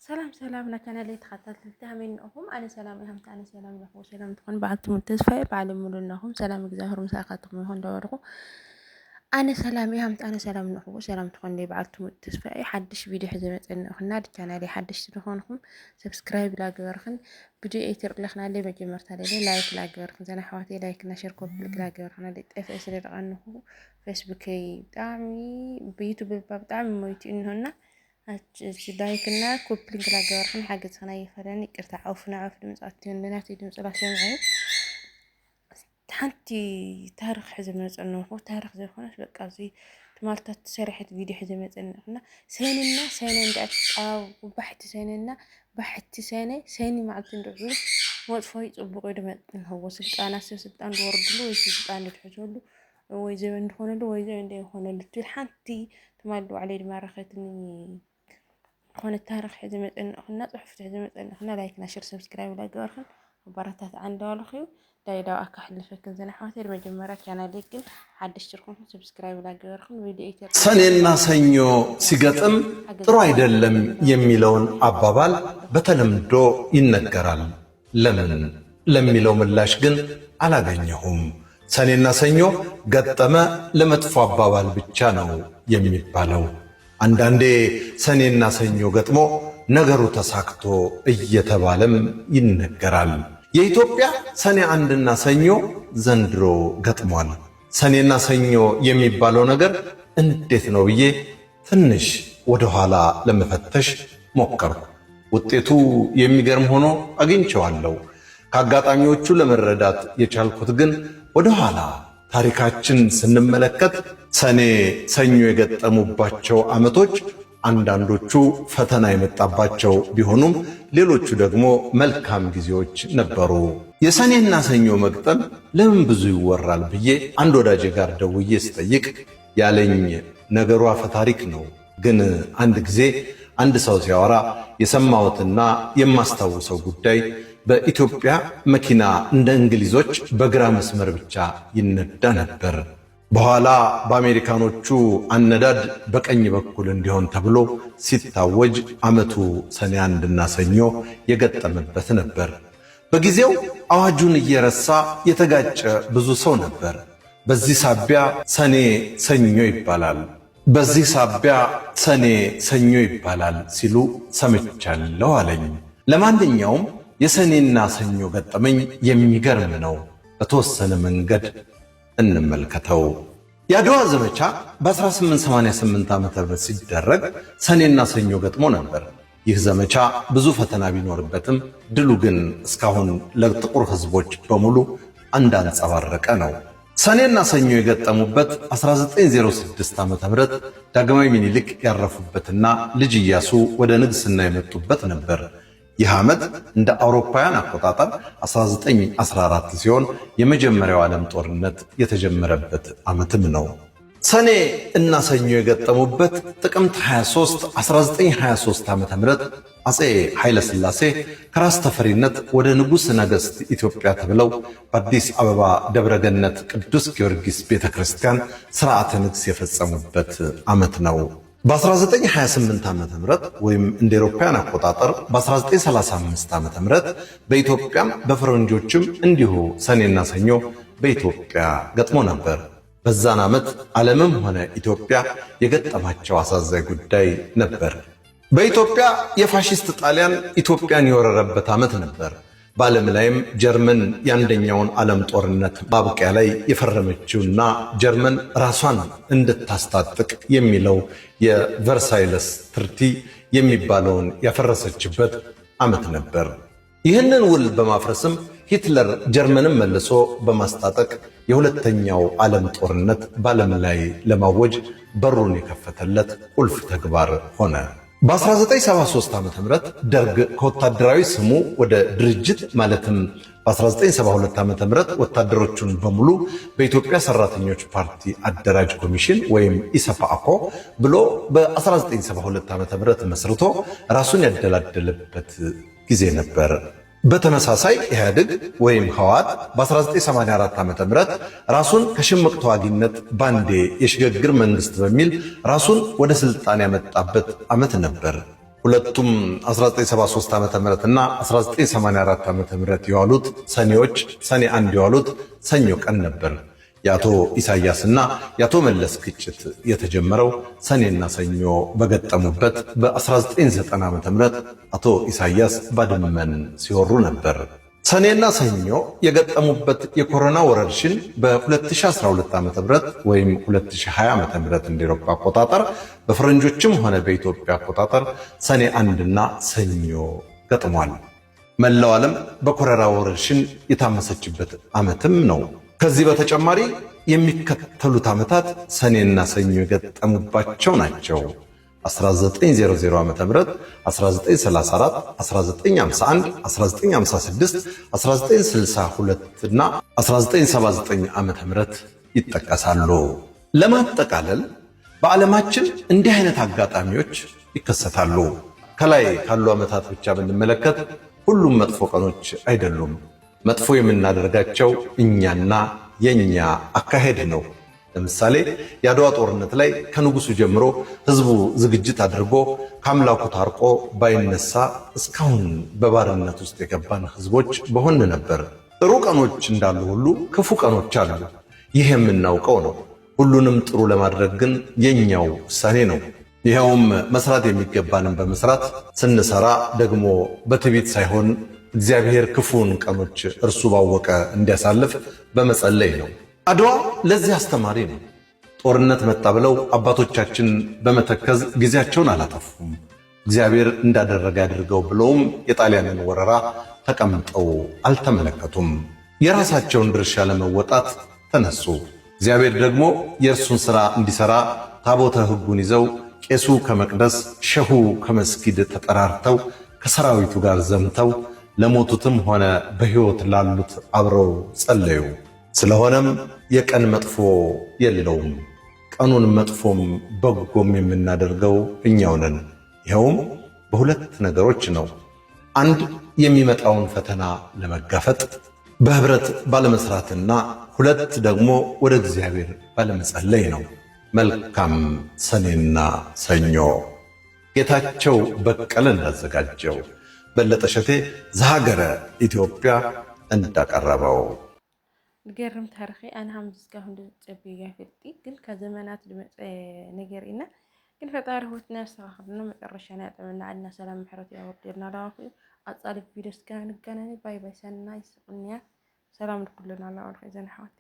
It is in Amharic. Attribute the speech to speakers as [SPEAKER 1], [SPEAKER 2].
[SPEAKER 1] سلام سلام لكن اللي تخطط لتهمينهم أنا سلام هم أنا سلام لكم سلام تكون بعد متسفى بعلم لهم سلام جزاهر مساقتكم هون دوركم أنا سلام هم أنا سلام لكم سلام تكون لي بعد متسفى أي حدش فيديو حزمت إنه خلنا كان لي حدش تلفونكم سبسكرايب لا جورخن فيديو أيتر لخنا اللي بجمر تالي لايك لا جورخن زنا حواتي لايك نشر كوبلك لا جورخن اللي تفس اللي رأنه فيسبوك دعمي بيوتيوب باب دعمي مويتي إنهن دايكنا كوبلينج لا جورخن حاجة أنا يفرني كرت عوفنا دمزاتين لنا تدمز لا سمعي حنتي تاريخ حزمت إنه هو تاريخ زي خلاص بقى زي تمارتت سرحة فيديو حزمت إنه سنين دعت وبحت سنينا بحت سنة مع التندرجون وطفاي طبقوا دمت إنه هو سلطان سلطان دوردلو سلطان يتحجولو ويزي من هون له ويزي من هون له تلحنتي تمالو عليه ما رختني هون التاريخ حزمت إنه إحنا صحفت حزمت إنه إحنا لايك نشر سبسكرايب لا جورخن وبرتات عن دالخيو دايدا أكحل فكن زنا حواتي المجمرة كان لكن حد اشتركوا سبسكرايب لا جورخن فيديو
[SPEAKER 2] ሰኔና ሰኞ ሲገጥም ጥሩ አይደለም የሚለውን አባባል በተለምዶ ይነገራል። ለምን ለሚለው ምላሽ ግን አላገኘሁም። ሰኔና ሰኞ ገጠመ ለመጥፎ አባባል ብቻ ነው የሚባለው። አንዳንዴ ሰኔና ሰኞ ገጥሞ ነገሩ ተሳክቶ እየተባለም ይነገራል። የኢትዮጵያ ሰኔ አንድና ሰኞ ዘንድሮ ገጥሟል። ሰኔና ሰኞ የሚባለው ነገር እንዴት ነው ብዬ ትንሽ ወደ ኋላ ለመፈተሽ ሞከርኩ። ውጤቱ የሚገርም ሆኖ አግኝቼዋለሁ። ከአጋጣሚዎቹ ለመረዳት የቻልኩት ግን ወደ ኋላ ታሪካችን ስንመለከት ሰኔ ሰኞ የገጠሙባቸው ዓመቶች አንዳንዶቹ ፈተና የመጣባቸው ቢሆኑም ሌሎቹ ደግሞ መልካም ጊዜዎች ነበሩ። የሰኔና ሰኞ መግጠም ለምን ብዙ ይወራል ብዬ አንድ ወዳጄ ጋር ደውዬ ስጠይቅ ያለኝ ነገሩ አፈ ታሪክ ነው። ግን አንድ ጊዜ አንድ ሰው ሲያወራ የሰማሁትና የማስታውሰው ጉዳይ በኢትዮጵያ መኪና እንደ እንግሊዞች በግራ መስመር ብቻ ይነዳ ነበር። በኋላ በአሜሪካኖቹ አነዳድ በቀኝ በኩል እንዲሆን ተብሎ ሲታወጅ ዓመቱ ሰኔ አንድና ሰኞ የገጠመበት ነበር። በጊዜው አዋጁን እየረሳ የተጋጨ ብዙ ሰው ነበር። በዚህ ሳቢያ ሰኔ ሰኞ ይባላል ሲሉ ሰምቻለሁ አለኝ። ለማንኛውም የሰኔና ሰኞ ገጠመኝ የሚገርም ነው። በተወሰነ መንገድ እንመልከተው። የአድዋ ዘመቻ በ1888 ዓ.ም ሲደረግ ሰኔና ሰኞ ገጥሞ ነበር። ይህ ዘመቻ ብዙ ፈተና ቢኖርበትም ድሉ ግን እስካሁን ለጥቁር ሕዝቦች በሙሉ እንዳንጸባረቀ ነው። ሰኔና ሰኞ የገጠሙበት 1906 ዓ.ም ዳግማዊ ምኒልክ ያረፉበትና ልጅ ኢያሱ ወደ ንግስና የመጡበት ነበር። ይህ ዓመት እንደ አውሮፓውያን አቆጣጠር 1914 ሲሆን የመጀመሪያው ዓለም ጦርነት የተጀመረበት ዓመትም ነው። ሰኔ እና ሰኞ የገጠሙበት ጥቅምት 23 1923 ዓ.ም አፄ ኃይለ ሥላሴ ከራስ ተፈሪነት ወደ ንጉሥ ነገሥት ኢትዮጵያ ተብለው በአዲስ አበባ ደብረገነት ቅዱስ ጊዮርጊስ ቤተክርስቲያን ሥርዓተ ንግሥ የፈጸሙበት ዓመት ነው። በ1928 ዓ.ም ወይም እንደ አውሮፓውያን አቆጣጠር በ1935 ዓ.ም በኢትዮጵያም በፈረንጆችም እንዲሁ ሰኔና ሰኞ በኢትዮጵያ ገጥሞ ነበር። በዛን ዓመት ዓለምም ሆነ ኢትዮጵያ የገጠማቸው አሳዛኝ ጉዳይ ነበር። በኢትዮጵያ የፋሺስት ጣሊያን ኢትዮጵያን የወረረበት ዓመት ነበር። በዓለም ላይም ጀርመን የአንደኛውን ዓለም ጦርነት ማብቂያ ላይ የፈረመችውና ጀርመን ራሷን እንድታስታጥቅ የሚለው የቨርሳይለስ ትሪቲ የሚባለውን ያፈረሰችበት ዓመት ነበር። ይህንን ውል በማፍረስም ሂትለር ጀርመንን መልሶ በማስታጠቅ የሁለተኛው ዓለም ጦርነት በዓለም ላይ ለማወጅ በሩን የከፈተለት ቁልፍ ተግባር ሆነ። በ1973 ዓ.ም ደርግ ከወታደራዊ ስሙ ወደ ድርጅት ማለትም በ1972 ዓ.ም ወታደሮቹን በሙሉ በኢትዮጵያ ሰራተኞች ፓርቲ አደራጅ ኮሚሽን ወይም ኢሰፓኮ ብሎ በ1972 ዓ.ም መስርቶ ራሱን ያደላደለበት ጊዜ ነበር። በተመሳሳይ ኢህአዴግ ወይም ህወሓት በ1984 ዓ.ም ራሱን ከሽምቅ ተዋጊነት ባንዴ የሽግግር መንግስት በሚል ራሱን ወደ ስልጣን ያመጣበት ዓመት ነበር። ሁለቱም 1973 ዓመተ ምህረት እና 1984 ዓመተ ምህረት የዋሉት ሰኔዎች ሰኔ 1 የዋሉት ሰኞ ቀን ነበር። የአቶ ኢሳያስና የአቶ መለስ ግጭት የተጀመረው ሰኔና ሰኞ በገጠሙበት በ1990 ዓመተ ምህረት አቶ ኢሳያስ ባድመን ሲወሩ ነበር። ሰኔና ሰኞ የገጠሙበት የኮሮና ወረርሽኝ በ2012 ዓ.ም ወይም 2020 ዓ.ም እንደ አውሮፓ አቆጣጠር በፈረንጆችም ሆነ በኢትዮጵያ አቆጣጠር ሰኔ አንድና ሰኞ ገጥሟል። መላው ዓለም በኮሮና ወረርሽኝ የታመሰችበት ዓመትም ነው። ከዚህ በተጨማሪ የሚከተሉት ዓመታት ሰኔና ሰኞ የገጠሙባቸው ናቸው። 1900 ዓመተ ምህረት 1934 1951 1956 1962 እና 1979 ዓመተ ምህረት ይጠቀሳሉ። ለማጠቃለል በዓለማችን እንዲህ አይነት አጋጣሚዎች ይከሰታሉ። ከላይ ካሉ ዓመታት ብቻ ብንመለከት ሁሉም መጥፎ ቀኖች አይደሉም። መጥፎ የምናደርጋቸው እኛና የኛ አካሄድ ነው። ለምሳሌ የአድዋ ጦርነት ላይ ከንጉሱ ጀምሮ ህዝቡ ዝግጅት አድርጎ ከአምላኩ ታርቆ ባይነሳ እስካሁን በባርነት ውስጥ የገባን ህዝቦች በሆን ነበር። ጥሩ ቀኖች እንዳሉ ሁሉ ክፉ ቀኖች አሉ። ይህ የምናውቀው ነው። ሁሉንም ጥሩ ለማድረግ ግን የኛው ውሳኔ ነው። ይኸውም መስራት የሚገባንን በመስራት ስንሰራ ደግሞ በትዕቢት ሳይሆን እግዚአብሔር ክፉን ቀኖች እርሱ ባወቀ እንዲያሳልፍ በመጸለይ ነው። አድዋ ለዚህ አስተማሪ ነው። ጦርነት መጣ ብለው አባቶቻችን በመተከዝ ጊዜያቸውን አላጠፉም። እግዚአብሔር እንዳደረገ አድርገው ብለውም የጣሊያንን ወረራ ተቀምጠው አልተመለከቱም። የራሳቸውን ድርሻ ለመወጣት ተነሱ። እግዚአብሔር ደግሞ የእርሱን ሥራ እንዲሠራ ታቦተ ሕጉን ይዘው ቄሱ ከመቅደስ ሸሁ ከመስጊድ ተጠራርተው ከሰራዊቱ ጋር ዘምተው ለሞቱትም ሆነ በሕይወት ላሉት አብረው ጸለዩ። ስለሆነም የቀን መጥፎ የለውም። ቀኑን መጥፎም በጎም የምናደርገው እኛው ነን። ይኸውም በሁለት ነገሮች ነው። አንድ የሚመጣውን ፈተና ለመጋፈጥ በህብረት ባለመስራትና ሁለት ደግሞ ወደ እግዚአብሔር ባለመጸለይ ነው። መልካም ሰኔና ሰኞ። ጌታቸው በቀለ እንዳዘጋጀው፣ በለጠ ሸቴ ዘሀገረ ኢትዮጵያ እንዳቀረበው።
[SPEAKER 1] ገርም ታሪኺ ኣነ ከምዝስካሁን ዝፀቢያ ፍልጢ ግን ከዘመናት ዝመፀ ነገር ኢና ግን ፈጣሪ ህይወትና ያስተኻኽልና መጨረሻና ያጥበና ዓድና ሰላም ምሕረት ያወርደልና ላኹ ኣጻሊ ቪዲዮ እስከ ንገናኝ ባይ ባይ። ሰናይ ስቁንያ ሰላም ልኩልና ላወርኸ ዘንሓወት